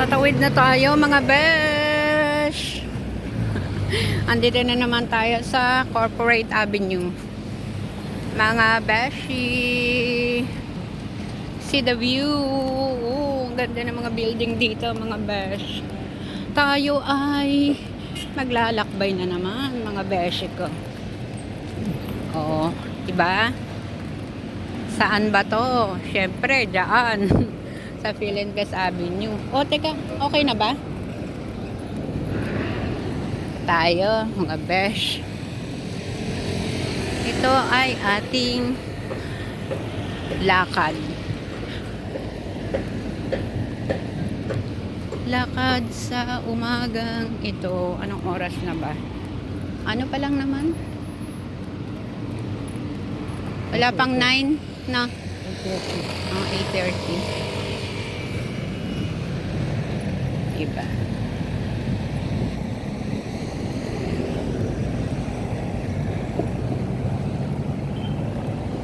Tatawid na tayo mga besh. Andito na naman tayo sa Corporate Avenue. Mga beshi. See the view. Ang ganda ng mga building dito mga besh. Tayo ay maglalakbay na naman mga beshi ko. Oo, diba? Saan ba to? Syempre, dyan. Sa Philinvest Avenue. O, teka, okay na ba? Tayo, mga besh. Ito ay ating lakad. Lakad sa umagang ito. Anong oras na ba? Ano pa lang naman? Wala pang 9 na. 8:30. Diba?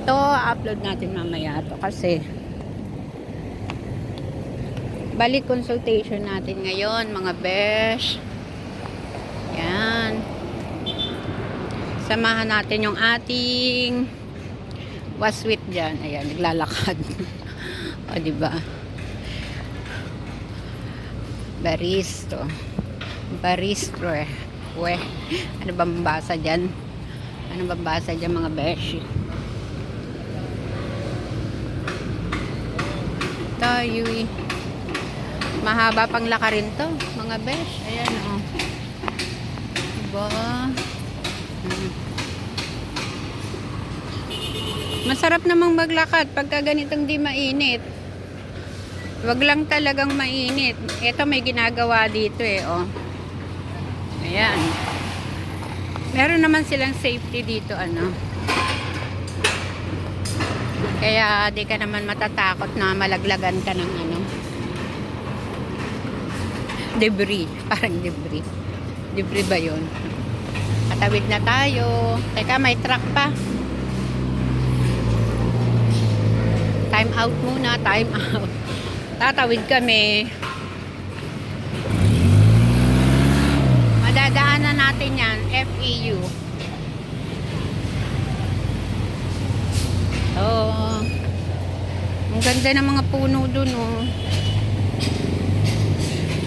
Ito, upload natin mamaya to kasi balik consultation natin ngayon mga besh. Yan. Samahan natin yung ating waswit dyan. Ayan, naglalakad. O, diba? Baristo. Baristro eh. Weh. Ano ba mabasa dyan? Ano ba mabasa dyan mga besh? Tayo eh. Mahaba pang lakarin to mga besh. Ayan o. Oh. Diba? Masarap namang maglakad pagka ganitong di mainit. Wag lang talagang mainit. Ito may ginagawa dito eh, oh. Ayan. Meron naman silang safety dito, ano. Kaya di ka naman matatakot na malaglagan ka ng ano. Debris. Parang debris. Debris ba yun? Patawid na tayo. Teka, may truck pa. Time out muna. Time out. Tatawid kami. Madadaanan natin yan. FEU. Oh. Ang ganda ng mga puno dun, oh.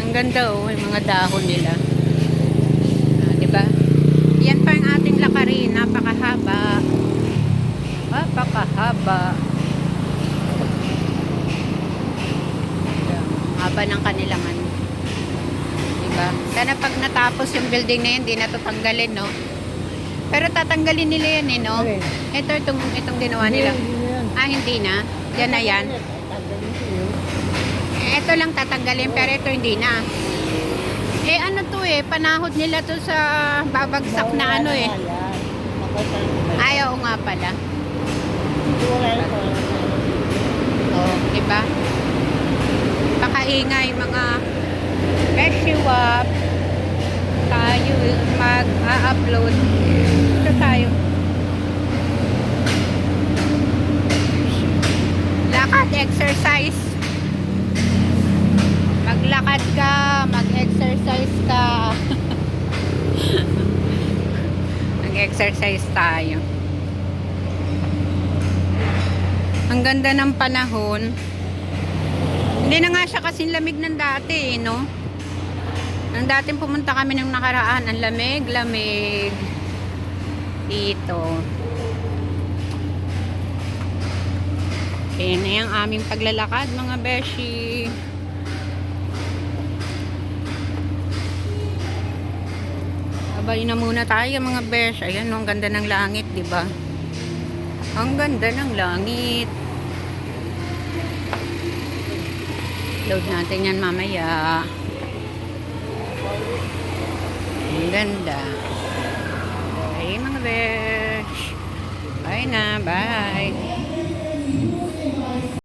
Ang ganda, oh. Yung mga dahon nila. Ah, diba? Yan pa yung ating lakarin. Napakahaba. Napakahaba. Haba ng kanilang ano. Diba? Sana pag natapos yung building na yan, di na ito tanggalin, no? Pero tatanggalin nila yan, eh, no? Okay. Itong ginawa nila. Ah, hindi na? Yan na yan. Ito lang tatanggalin, pero ito hindi na. Eh, ano to eh, panahod nila to sa babagsak na ano eh. Ayaw nga pala. Oh, diba? Pakaingay mga beshiwap. Tayo mag-upload. Ito tayo. Lakad, exercise. Maglakad ka, mag-exercise ka. Mag-exercise tayo. Ang ganda ng panahon. Hindi na nga siya kasing lamig ng dati, eh, no? Nang dating pumunta kami ng nakaraan, ang lamig-lamig dito. Ayan na yung aming paglalakad, mga beshi. Abay na muna tayo, mga besh. Ayan, ang ganda ng langit, di ba? Ang ganda ng langit. Load natin yan mamaya. Ang ganda. Okay mga besh. Bye na. Bye.